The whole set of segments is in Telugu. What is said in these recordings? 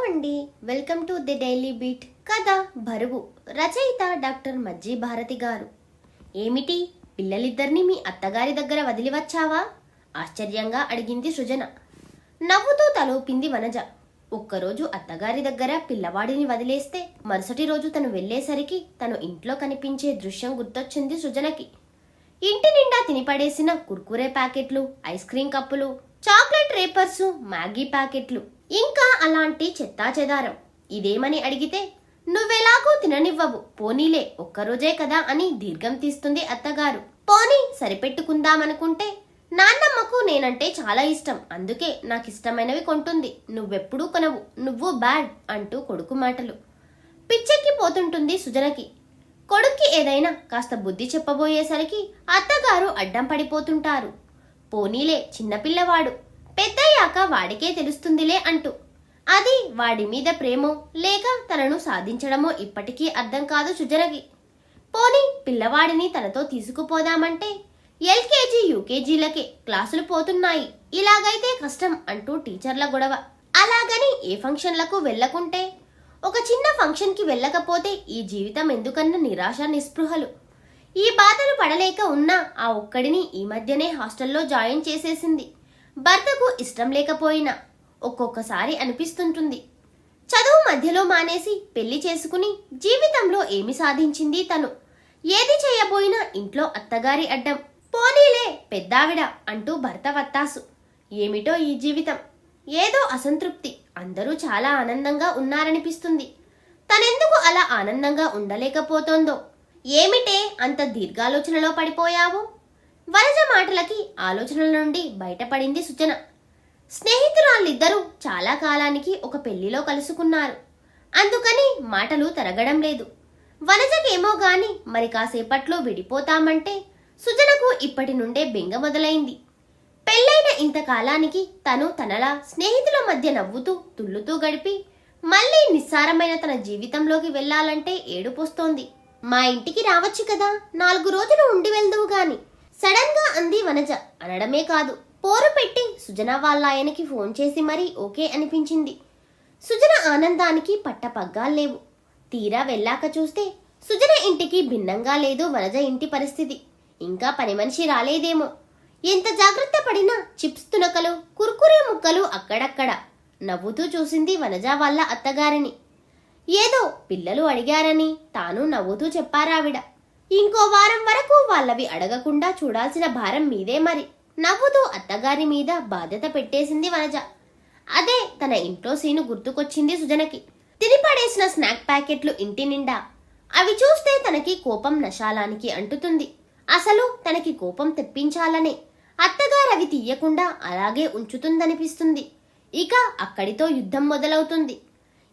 అండి, welcome to the daily beat. కథ బరువు. రచయిత డాక్టర్ మజ్జి భారతి గారు. ఏమిటి, పిల్లలిద్దరినీ మీ అత్తగారి దగ్గర వదిలి వచ్చావా? ఆశ్చర్యంగా అడిగింది సృజన. నవ్వుతూ తలూపింది వనజ. ఒక్కరోజు అత్తగారి దగ్గర పిల్లవాడిని వదిలేస్తే మరుసటి రోజు తను వెళ్లేసరికి తను ఇంట్లో కనిపించే దృశ్యం గుర్తొచ్చింది సృజనకి. ఇంటి నిండా తినిపడేసిన కుర్కురే ప్యాకెట్లు, ఐస్ క్రీం కప్పులు, చాక్లెట్ రేపర్సు, మ్యాగీ ప్యాకెట్లు, ఇంకా అలాంటి చెత్తా చెదారం. ఇదేమని అడిగితే, నువ్వెలాగూ తిననివ్వవు, పోనీలే ఒక్కరోజే కదా అని దీర్ఘం తీస్తుంది అత్తగారు. పోనీ సరిపెట్టుకుందామనుకుంటే, నాన్నమ్మకు నేనంటే చాలా ఇష్టం, అందుకే నాకిష్టమైనవి కొంటుంది, నువ్వెప్పుడూ కొనవు, నువ్వు బ్యాడ్ అంటూ కొడుకు మాటలు. పిచ్చెక్కి పోతుంటుంది సుజనకి. కొడుక్కి ఏదైనా కాస్త బుద్ధి చెప్పబోయేసరికి అత్తగారు అడ్డం పడిపోతుంటారు. పోనీలే చిన్నపిల్లవాడు, పెద్దయ్యాక వాడికే తెలుస్తుందిలే అంటూ. అది వాడి మీద ప్రేమో లేక తనను సాధించడమో ఇప్పటికీ అర్థం కాదు సుజనకి. పోనీ పిల్లవాడిని తనతో తీసుకుపోదామంటే ఎల్కేజీ యూకేజీలకే క్లాసులు పోతున్నాయి, ఇలాగైతే కష్టం అంటూ టీచర్ల గొడవ. అలాగని ఏ ఫంక్షన్లకు వెళ్ళకుంటే, ఒక చిన్న ఫంక్షన్కి వెళ్ళకపోతే ఈ జీవితం ఎందుకన్న నిరాశ నిస్పృహలు. ఈ బాధలు పడలేక ఉన్న ఆ ఒక్కడిని ఈ మధ్యనే హాస్టల్లో జాయిన్ చేసేసింది. భర్తకు ఇష్టం లేకపోయినా ఒక్కొక్కసారి అనిపిస్తుంటుంది, చదువు మధ్యలో మానేసి పెళ్లి చేసుకుని జీవితంలో ఏమి సాధించింది తను? ఏది చేయబోయినా ఇంట్లో అత్తగారి అడ్డం. పోనీలే పెద్దావిడ అంటూ భర్త వత్తాసు. ఏమిటో ఈ జీవితం, ఏదో అసంతృప్తి. అందరూ చాలా ఆనందంగా ఉన్నారనిపిస్తుంది. తనెందుకు అలా ఆనందంగా ఉండలేకపోతోందో. ఏమిటే అంత దీర్ఘాలోచనలో పడిపోయావు? వనజ మాటలకి ఆలోచనల నుండి బయటపడింది సుజన. స్నేహితురాళ్ళిద్దరూ చాలా కాలానికి ఒక పెళ్లిలో కలుసుకున్నారు. అందుకని మాటలు తరగడం లేదు. వనజకేమో గాని మరి కాసేపట్లో విడిపోతామంటే సుజనకు ఇప్పటి నుండే బెంగ మొదలైంది. పెళ్ళైన ఇంతకాలానికి తను తనలా స్నేహితుల మధ్య నవ్వుతూ తుళ్ళుతూ గడిపి మళ్ళీ నిస్సారమైన తన జీవితంలోకి వెళ్లాలంటే ఏడుపొస్తోంది. మా ఇంటికి రావచ్చు కదా, 4 రోజులు ఉండి వెళ్దువు గాని సడన్ గా అంది వనజ. అనడమే కాదు, పోరు పెట్టి సుజన వాళ్ళ ఆయనకి ఫోన్ చేసి మరీ ఓకే అనిపించింది. సుజన ఆనందానికి పట్టపగ్గాల్లేవు. తీరా వెళ్ళాక చూస్తే సుజన ఇంటికి భిన్నంగా లేదు వనజ ఇంటి పరిస్థితి. ఇంకా పని మనిషి రాలేదేమో. ఎంత జాగ్రత్త పడినా చిప్స్ తునకలు, కుర్కురే ముక్కలు అక్కడక్కడ. నవ్వుతూ చూసింది వనజ వాళ్ళ అత్తగారిని. ఏదో పిల్లలు అడిగారని తాను నవ్వుతూ చెప్పారావిడ. ఇంకో వారం వరకు వాళ్ళవి అడగకుండా చూడాల్సిన భారం మీదే మరి. నవ్వుతూ అత్తగారి మీద బాధ్యత పెట్టేసింది వనజ. అదే తన ఇంట్లో సీను గుర్తుకొచ్చింది సుజనకి. తినిపడేసిన స్నాక్ ప్యాకెట్లు ఇంటి నిండా. అవి చూస్తే తనకి కోపం నశాలానికి అంటుతుంది. అసలు తనకి కోపం తెప్పించాలనే అత్తగారు అవి తీయకుండా అలాగే ఉంచుతుందనిపిస్తుంది. ఇక అక్కడితో యుద్ధం మొదలవుతుంది.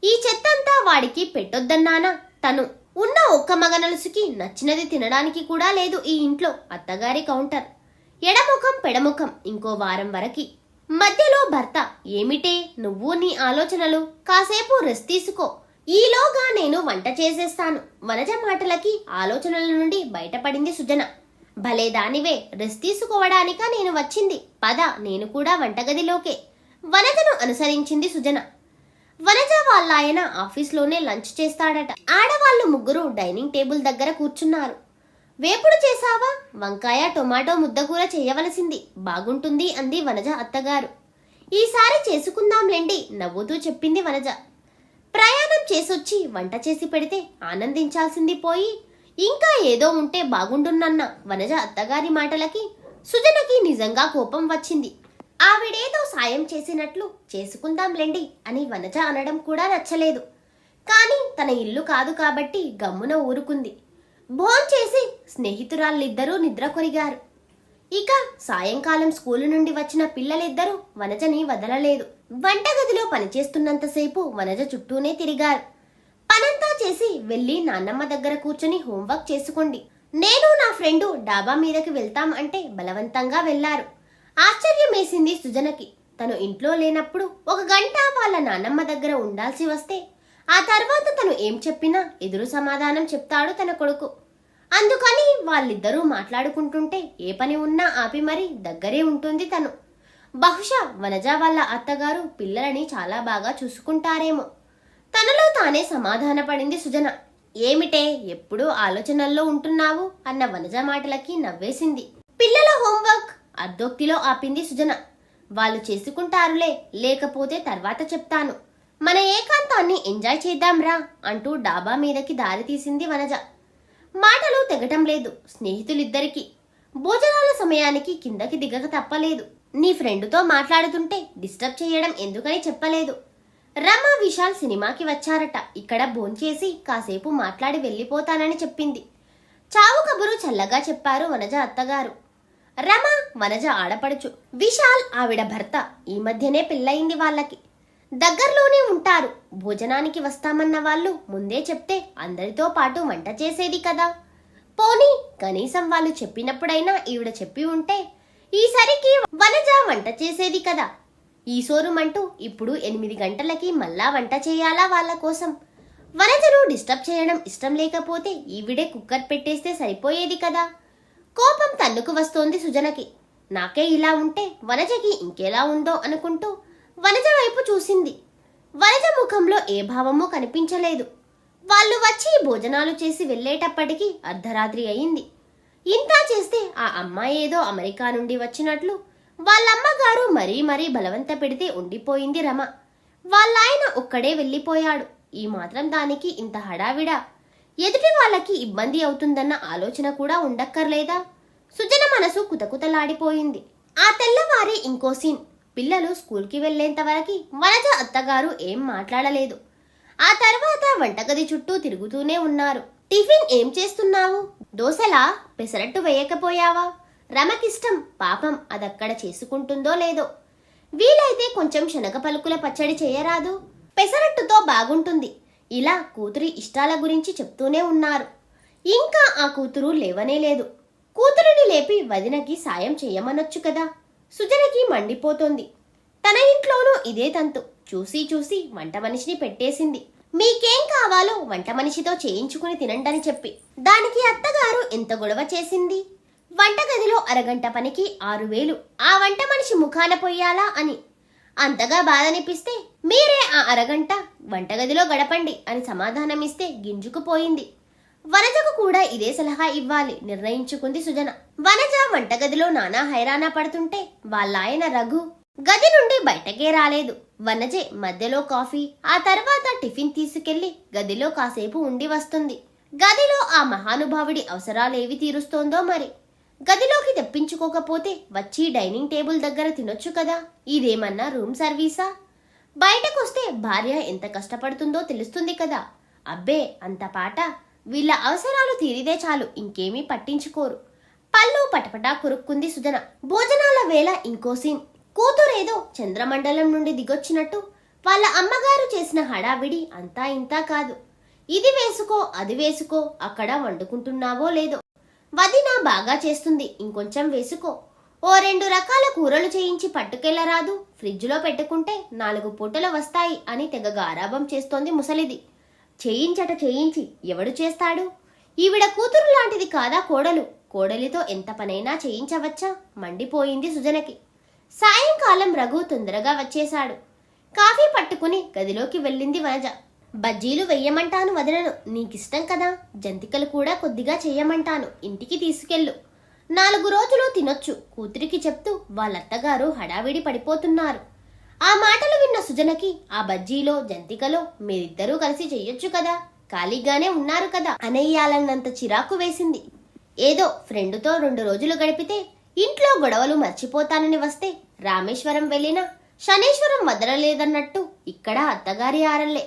ఈ చెత్తంతా వాడికి పెట్టొద్దన్నానా? తను ఉన్న ఒక్క మగనలుసుకి నచ్చినది తినడానికి కూడా లేదు ఈ ఇంట్లో. అత్తగారి కౌంటర్. ఎడముఖం పెడముఖం ఇంకో వారం వరకి. మధ్యలో భర్త. ఏమిటే నువ్వు నీ ఆలోచనలు, కాసేపు రెస్ట్ తీసుకో, ఈలోగా నేను వంట చేసేస్తాను. వనజ మాటలకి ఆలోచనల నుండి బయటపడింది సుజన. భలే దానివే, రెస్ట్ తీసుకోవడానికా నేను వచ్చింది, పద నేను కూడా వంటగదిలోకే. వనజను అనుసరించింది సుజన. వనజ వాళ్ళ ఆయన ఆఫీస్లోనే లంచ్ చేస్తాడట. ఆడవాళ్ళు ముగ్గురు డైనింగ్ టేబుల్ దగ్గర కూర్చున్నారు. వేపుడు చేసావా? వంకాయ టొమాటో ముద్దకూర చేయవలసింది, బాగుంటుంది అంది వనజ అత్తగారు. ఈసారి చేసుకుందాంలేండి నవ్వుతూ చెప్పింది వనజ. ప్రయాణం చేసొచ్చి వంట చేసి పెడితే ఆనందించాల్సింది పోయి ఇంకా ఏదో ఉంటే బాగుండునన్న వనజ అత్తగారి మాటలకి సుజనకి నిజంగా కోపం వచ్చింది. ఆవిడేదో సాయం చేసినట్లు చేసుకుందాంలేండి అని వనజ అనడం కూడా నచ్చలేదు. కానీ తన ఇల్లు కాదు కాబట్టి గమ్మున ఊరుకుంది. భోంచేసి స్నేహితురాళ్ళిద్దరూ నిద్ర కొరిగారు. ఇక సాయంకాలం స్కూలు నుండి వచ్చిన పిల్లలిద్దరూ వనజని వదలలేదు. వంటగదిలో పనిచేస్తున్నంతసేపు వనజ చుట్టూనే తిరిగారు. పనంతా చేసి వెళ్ళి నాన్నమ్మ దగ్గర కూర్చొని హోంవర్క్ చేసుకోండి, నేను నా ఫ్రెండు డాబా మీదకి వెళ్తాం అంటే బలవంతంగా వెళ్లారు. ఆశ్చర్యమేసింది సుజనకి. తను ఇంట్లో లేనప్పుడు 1 గంట వాళ్ళ నాన్నమ్మ దగ్గర ఉండాల్సి వస్తే ఆ తర్వాత తను ఏం చెప్పినా ఎదురు సమాధానం చెప్తాడు తన కొడుకు. అందుకని వాళ్ళిద్దరూ మాట్లాడుకుంటుంటే ఏ పని ఉన్నా ఆపి మరీ దగ్గరే ఉంటుంది తను. బహుశా వనజ వాళ్ళ అత్తగారు పిల్లలని చాలా బాగా చూసుకుంటారేమో. తనలో తానే సమాధానపడింది సుజన. ఏమిటే ఎప్పుడూ ఆలోచనల్లో ఉంటున్నావు అన్న వనజ మాటలకి నవ్వేసింది. పిల్లల హోంవర్క్ అర్ధోక్తిలో ఆపింది సుజన. వాళ్ళు చేసుకుంటారులే, లేకపోతే తర్వాత చెప్తాను. మన ఏకాంతాన్ని ఎంజాయ్ చేద్దాంరా అంటూ డాబా మీదకి దారి తీసింది వనజ. మాటలు తెగటం లేదు స్నేహితులిద్దరికి. భోజనాల సమయానికి కిందకి దిగక తప్పలేదు. నీ ఫ్రెండుతో మాట్లాడుతుంటే డిస్టర్బ్ చేయడం ఎందుకని చెప్పలేదు. రమ, విశాల్ సినిమాకి వచ్చారట. ఇక్కడ భోంచేసి కాసేపు మాట్లాడి వెళ్ళిపోతానని చెప్పింది. చావు కబురు చల్లగా చెప్పారు వనజ అత్తగారు. రమ వనజ ఆడపడుచు, విశాల్ ఆవిడ భర్త. ఈ మధ్యనే పెళ్ళయింది వాళ్ళకి. దగ్గరలోనే ఉంటారు. భోజనానికి వస్తామన్న వాళ్ళు ముందే చెప్తే అందరితో పాటు వంట చేసేది కదా. పోనీ కనీసం వాళ్ళు చెప్పినప్పుడైనా ఈవిడ చెప్పి ఉంటే ఈసరికి వనజ వంట చేసేది కదా. ఈసోరుమంటూ ఇప్పుడు 8 గంటలకి మళ్ళా వంట చేయాలా వాళ్ళ కోసం. వనజను డిస్టర్బ్ చేయడం ఇష్టం లేకపోతే ఈవిడే కుక్కర్ పెట్టేస్తే సరిపోయేది కదా. కోపం తన్నుకు వస్తోంది సుజనకి. నాకే ఇలా ఉంటే వనజకి ఇంకెలా ఉందో అనుకుంటూ వనజ వైపు చూసింది. వనజ ముఖంలో ఏ భావమూ కనిపించలేదు. వాళ్ళు వచ్చి భోజనాలు చేసి వెళ్ళేటప్పటికి అర్ధరాత్రి అయింది. ఇంతా చేస్తే ఆ అమ్మాయి ఏదో అమెరికా నుండి వచ్చినట్లు వాళ్ళమ్మగారు మరీ బలవంత పెడితే ఉండిపోయింది రమ. వాళ్ళాయన ఒక్కడే వెళ్ళిపోయాడు. ఈ మాత్రం దానికి ఇంత హడావిడా? ఎదుటి వాళ్ళకి ఇబ్బంది అవుతుందన్న ఆలోచన కూడా ఉండక్కర్లేదా? సుజన మనసు కుతకుతలాడిపోయింది. ఆ తెల్లవారి ఇంకో సీన్. పిల్లలు స్కూల్కి వెళ్లేంత వరకు వనజ అత్తగారు ఏం మాట్లాడలేదు. ఆ తర్వాత వంటగది చుట్టూ తిరుగుతూనే ఉన్నారు. టిఫిన్ ఏం చేస్తున్నావు? దోశలా? పెసరట్టు వేయకపోయావా? రమకిష్టం, పాపం అదక్కడ చేసుకుంటుందో లేదో. వీలైతే కొంచెం శనగ పలుకుల పచ్చడి చేయరాదు? పెసరట్టుతో బాగుంటుంది. ఇలా కూతురి ఇష్టాల గురించి చెప్తూనే ఉన్నారు. ఇంకా ఆ కూతురు లేవనే లేదు. కూతురిని లేపి వదినకి సాయం చేయమనొచ్చు కదా. సుజనకి మండిపోతోంది. తన ఇంట్లోనూ ఇదే తంతు. చూసి వంట మనిషిని పెట్టేసింది. మీకేం కావాలో వంట మనిషితో చేయించుకుని తినండని చెప్పి. దానికి అత్తగారు ఎంత గొడవ చేసింది. వంటగదిలో అరగంట పనికి 6,000 ఆ వంట మనిషి ముఖాన పొయ్యాలా అని. అంతగా బాధనిపిస్తే మీరే ఆ అరగంట వంటగదిలో గడపండి అని సమాధానమిస్తే గింజుకుపోయింది. వనజకు కూడా ఇదే సలహా ఇవ్వాలి నిర్ణయించుకుంది సుజన. వనజ వంటగదిలో నానా హైరానా పడుతుంటే వాళ్ళాయన రఘు గది నుండి బయటకే రాలేదు. వనజే మధ్యలో కాఫీ, ఆ తర్వాత టిఫిన్ తీసుకెళ్లి గదిలో కాసేపు ఉండి వస్తుంది. గదిలో ఆ మహానుభావుడి అవసరాలేవి తీరుస్తోందో మరి. గదిలోకి తెప్పించుకోకపోతే వచ్చి డైనింగ్ టేబుల్ దగ్గర తినొచ్చు కదా. ఇదేమన్నా రూమ్ సర్వీసా? బయటకొస్తే భార్య ఎంత కష్టపడుతుందో తెలుస్తుంది కదా. అబ్బే అంత పాట. వీళ్ళ అవసరాలు తీరిదే చాలు, ఇంకేమీ పట్టించుకోరు. పళ్ళు పటపటా కురుక్కుంది సుజన. భోజనాల వేళ ఇంకో సీన్. కూతురేదో చంద్రమండలం నుండి దిగొచ్చినట్టు వాళ్ళ అమ్మగారు చేసిన హడావిడి అంతా ఇంతా కాదు. ఇది వేసుకో అది వేసుకో, అక్కడ వండుకుంటున్నావో లేదో. వదిన బాగా చేస్తుంది, ఇంకొంచెం వేసుకో. ఓ 2 రకాల కూరలు చేయించి పట్టుకెళ్లరాదు? ఫ్రిడ్జ్లో పెట్టుకుంటే 4 పూటలు వస్తాయి అని తెగ గారాబం చేస్తోంది ముసలిది. చేయించి ఎవడు చేస్తాడు? ఈవిడ కూతురు లాంటిది కాదా కోడలు? కోడలితో ఎంత పనైనా చేయించవచ్చా? మండిపోయింది సుజనకి. సాయంకాలం రఘు తొందరగా వచ్చేశాడు. కాఫీ పట్టుకుని గదిలోకి వెళ్ళింది వనజ. బజ్జీలు వెయ్యమంటాను వదినను, నీకిష్టం కదా. జంతికలు కూడా కొద్దిగా చెయ్యమంటాను, ఇంటికి తీసుకెళ్ళు. 4 రోజులు తినొచ్చు కూతురికి చెప్తూ వాళ్ళత్తగారు హడావిడి పడిపోతున్నారు. ఆ మాటలు విన్న సుజనకి ఆ బజ్జీలో జంతికలో మీరిద్దరూ కలిసి చెయ్యొచ్చు కదా, ఖాళీగానే ఉన్నారు కదా అనేయాలన్నంత చిరాకు వేసింది. ఏదో ఫ్రెండుతో 2 రోజులు గడిపితే ఇంట్లో గొడవలు మర్చిపోతానని వస్తే రామేశ్వరం వెళ్ళినా శనేశ్వరం వదలలేదన్నట్టు ఇక్కడ అత్తగారి ఆరల్లే.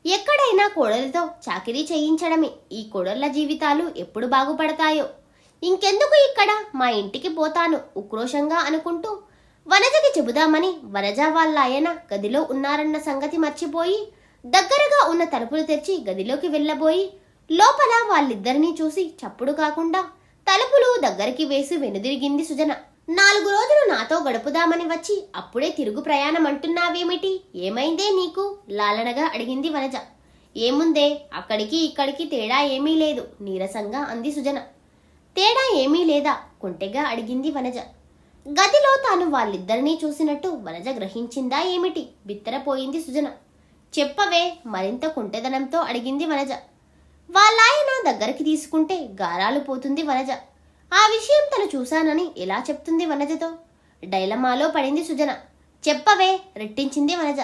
ఎక్కడైనా కోడలితో చాకిరీ చేయించడమే. ఈ కోడళ్ల జీవితాలు ఎప్పుడు బాగుపడతాయో. ఇంకెందుకు ఇక్కడ, మా ఇంటికి పోతాను ఉక్రోషంగా అనుకుంటూ వనజకి చెబుదామని వనజ వాళ్ళ ఆయన గదిలో ఉన్నారన్న సంగతి మర్చిపోయి దగ్గరగా ఉన్న తలుపులు తెరిచి గదిలోకి వెళ్ళబోయి లోపల వాళ్ళిద్దరినీ చూసి చప్పుడు కాకుండా తలుపులు దగ్గరికి వేసి వెనుదిరిగింది సుజన. 4 రోజులు నాతో గడుపుదామని వచ్చి అప్పుడే తిరుగు ప్రయాణం అంటున్నావేమిటి? ఏమైందే నీకు? లాలనగా అడిగింది వనజ. ఏముందే, అక్కడికి ఇక్కడికి తేడా ఏమీ లేదు నీరసంగా అంది సుజన. తేడా ఏమీ లేదా? కొంటెగా అడిగింది వనజ. గదిలో తాను వాళ్ళిద్దరినీ చూసినట్టు వనజ గ్రహించిందా ఏమిటి? బిత్తరపోయింది సుజన. చెప్పవే మరింత కుంటెదనంతో అడిగింది వనజ. వాళ్ళాయన దగ్గరికి తీసుకుంటే గారాలు పోతుంది వనజ. ఆ విషయం తను చూశానని ఎలా చెప్తుంది వనజతో? డైలమాలో పడింది సుజన. చెప్పవే రెట్టించింది వనజ.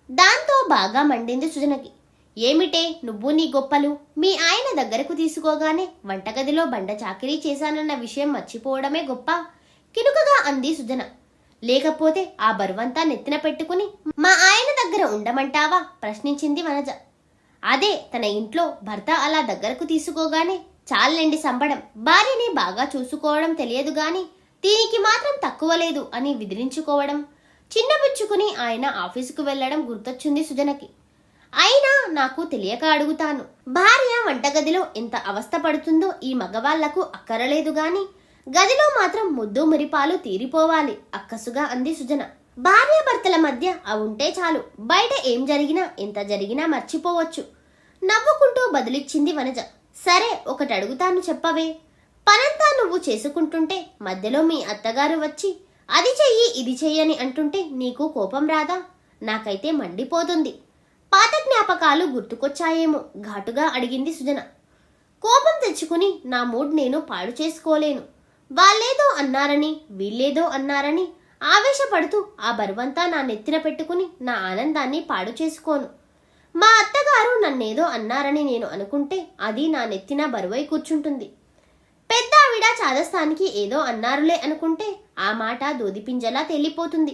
దాంతో బాగా మండింది సుజనకి. ఏమిటే నువ్వు నీ గొప్పలు? మీ ఆయన దగ్గరకు తీసుకోగానే వంటగదిలో బండ చాకిరీ చేశానన్న విషయం మర్చిపోవడమే గొప్ప, కినుకగా అంది సుజన. లేకపోతే ఆ బరువంతా నెత్తిన పెట్టుకుని మా ఆయన దగ్గర ఉండమంటావా? ప్రశ్నించింది వనజ. అదే తన ఇంట్లో భర్త అలా దగ్గరకు తీసుకోగానే చాలండి సంబడం, భార్యని బాగా చూసుకోవడం తెలియదు గాని దీనికి మాత్రం తక్కువ లేదు అని విదిలించుకోవడం, చిన్నబుచ్చుకుని ఆయన ఆఫీసుకు వెళ్లడం గుర్తొచ్చింది సుజనకి. అయినా నాకు తెలియక అడుగుతాను, భార్య వంటగదిలో ఎంత అవస్థ పడుతుందో ఈ మగవాళ్లకు అక్కరలేదు గాని గదిలో మాత్రం ముద్దు మురిపాలు తీరిపోవాలి అక్కసుగా అంది సుజన. భార్యాభర్తల మధ్య అవుంటే చాలు, బయట ఏం జరిగినా ఎంత జరిగినా మర్చిపోవచ్చు నవ్వుకుంటూ బదులిచ్చింది వనజ. సరే ఒకటి అడుగుతాను చెప్పవే. పనంతా నువ్వు చేసుకుంటుంటే మధ్యలో మీ అత్తగారు వచ్చి అది చెయ్యి ఇది చెయ్యని అంటుంటే నీకు కోపం రాదా? నాకైతే మండిపోతుంది. పాత జ్ఞాపకాలు గుర్తుకొచ్చాయేమో ఘాటుగా అడిగింది సుజన. కోపం తెచ్చుకుని నా మూడ్ నేను పాడు చేసుకోలేను. వాళ్ళేదో అన్నారని వీళ్ళేదో అన్నారని ఆవేశపడుతూ ఆ బరువంతా నా నెత్తిన పెట్టుకుని నా ఆనందాన్ని పాడు చేసుకోను. మా అత్తగారు నన్నేదో అన్నారని నేను అనుకుంటే అది నా నెత్తిన బరువై కూర్చుంటుంది. పెద్ద ఆవిడ చాదస్తానికి ఏదో అన్నారులే అనుకుంటే ఆ మాట దూదిపింజలా తేలిపోతుంది.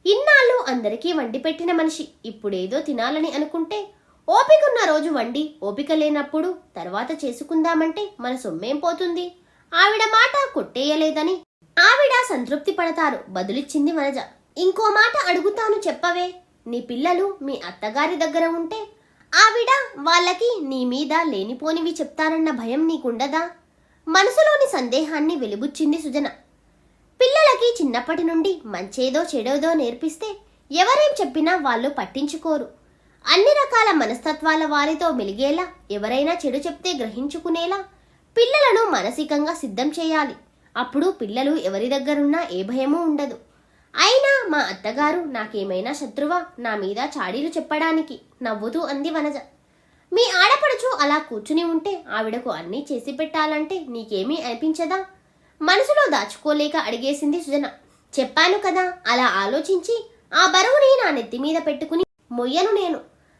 ఇన్నాళ్ళు అందరికీ వండి పెట్టిన మనిషి ఇప్పుడేదో తినాలని అనుకుంటే ఓపికన్న రోజు వండి, ఓపిక లేనప్పుడు తర్వాత చేసుకుందామంటే మన సొమ్మేం పోతుంది? ఆవిడ మాట కొట్టేయలేదని ఆవిడ సంతృప్తి పడతారు బదులిచ్చింది వనజ. ఇంకో మాట అడుగుతాను చెప్పవే. నీ పిల్లలు మీ అత్తగారి దగ్గర ఉంటే ఆవిడ వాళ్ళకి నీ మీద లేనిపోనివి చెప్తారన్న భయం నీకుండదా? మనసులోని సందేహాన్ని వెలిబుచ్చింది సుజన. పిల్లలకి చిన్నప్పటి నుండి మంచేదో చెడోదో నేర్పిస్తే ఎవరేం చెప్పినా వాళ్ళు పట్టించుకోరు. అన్ని రకాల మనస్తత్వాల వారితో మెలిగేలా, ఎవరైనా చెడు చెప్తే గ్రహించుకునేలా పిల్లలను మానసికంగా సిద్ధం చేయాలి. అప్పుడు పిల్లలు ఎవరి దగ్గరున్నా ఏ భయమూ ఉండదు. అయినా మా అత్తగారు నాకేమైనా శత్రువా నా మీద చాడీలు చెప్పడానికి? నవ్వుతూ అంది వనజ. మీ ఆడపడుచు అలా కూర్చుని ఉంటే ఆవిడకు అన్నీ చేసి పెట్టాలంటే నీకేమీ అనిపించదా? మనసులో దాచుకోలేక అడిగేసింది సుజన. చెప్పాను కదా, అలా ఆలోచించి ఆ బరువుని నా నెత్తి మీద పెట్టుకుని మొయ్యను నేను.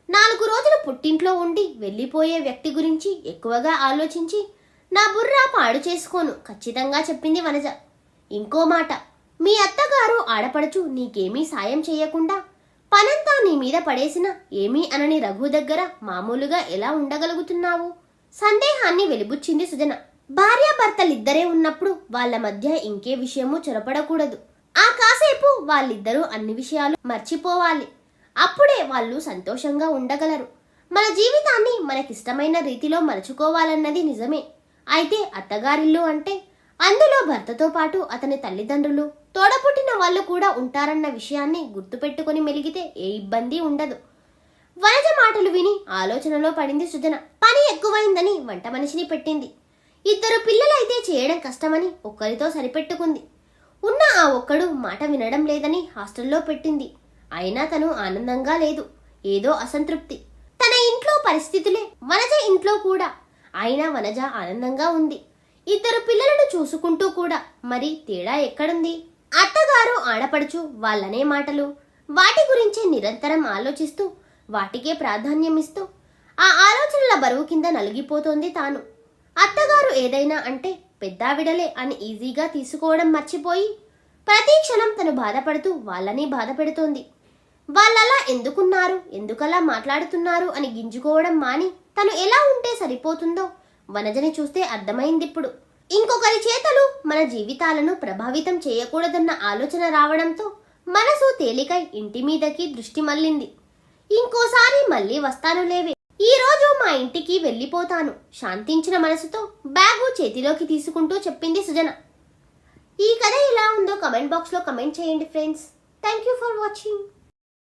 4 రోజులు పుట్టింట్లో ఉండి వెళ్ళిపోయే వ్యక్తి గురించి ఎక్కువగా ఆలోచించి నా బుర్ర పాడు చేసుకోను ఖచ్చితంగా చెప్పింది వనజ. ఇంకో మాట, మీ అత్తగారు ఆడపడుచు నీకేమీ సాయం చేయకుండా పనంతా నీ మీద పడేసిన ఏమీ అనని రఘు దగ్గర మామూలుగా ఎలా ఉండగలుగుతున్నావు? సందేహాన్ని వెలిబుచ్చింది సుజన. భార్యాభర్తలిద్దరే ఉన్నప్పుడు వాళ్ళ మధ్య ఇంకే విషయమూ చొరపడకూడదు. ఆ కాసేపు వాళ్ళిద్దరూ అన్ని విషయాలు మర్చిపోవాలి. అప్పుడే వాళ్ళు సంతోషంగా ఉండగలరు. మన జీవితాన్ని మనకిష్టమైన రీతిలో మలుచుకోవాలన్నది నిజమే. అయితే అత్తగారిల్లు అంటే అందులో భర్తతో పాటు అతని తల్లిదండ్రులు, తోడపుట్టిన వాళ్ళు కూడా ఉంటారన్న విషయాన్ని గుర్తుపెట్టుకుని మెలిగితే ఏ ఇబ్బంది ఉండదు. వనజ మాటలు విని ఆలోచనలో పడింది సుజన. పని ఎక్కువైందని వంట మనిషిని పెట్టింది. 2 పిల్లలైతే చేయడం కష్టమని ఒక్కరితో సరిపెట్టుకుంది. ఉన్న ఆ ఒక్కడు మాట వినడం లేదని హాస్టల్లో పెట్టింది. అయినా తను ఆనందంగా లేదు, ఏదో అసంతృప్తి. తన ఇంట్లో పరిస్థితులే వనజ ఇంట్లో కూడా. అయినా వనజ ఆనందంగా ఉంది. 2 పిల్లలను చూసుకుంటూ కూడా. మరి తేడా ఎక్కడుంది? అత్తగారు ఆడపడుచు వాళ్ళనే మాటలు, వాటి గురించే నిరంతరం ఆలోచిస్తూ వాటికే ప్రాధాన్యమిస్తూ ఆ ఆలోచనల బరువు కింద నలిగిపోతోంది తాను. అత్తగారు ఏదైనా అంటే పెద్దావిడలే అని ఈజీగా తీసుకోవడం మర్చిపోయి ప్రతి క్షణం తను బాధపడుతూ వాళ్ళని బాధ పెడుతోంది. వాళ్ళలా ఎందుకున్నారు, ఎందుకలా మాట్లాడుతున్నారు అని గింజుకోవడం మాని తను ఎలా ఉంటే సరిపోతుందో వనజని చూస్తే అర్థమైందిప్పుడు. ఇంకొకరి చేతలు మన జీవితాలను ప్రభావితం చేయకూడదన్న ఆలోచన రావడంతో మనసు తేలికై ఇంటి మీదకి దృష్టి మళ్ళింది. ఇంకోసారి మళ్ళీ వస్తాను లేవే, ఈ రోజు మా ఇంటికి వెళ్ళిపోతాను శాంతించిన మనసుతో బ్యాగు చేతిలోకి తీసుకుంటూ చెప్పింది సుజన. ఈ కథ ఎలా ఉందో కమెంట్ బాక్స్లో కమెంట్ చేయండి friends. Thank you for watching.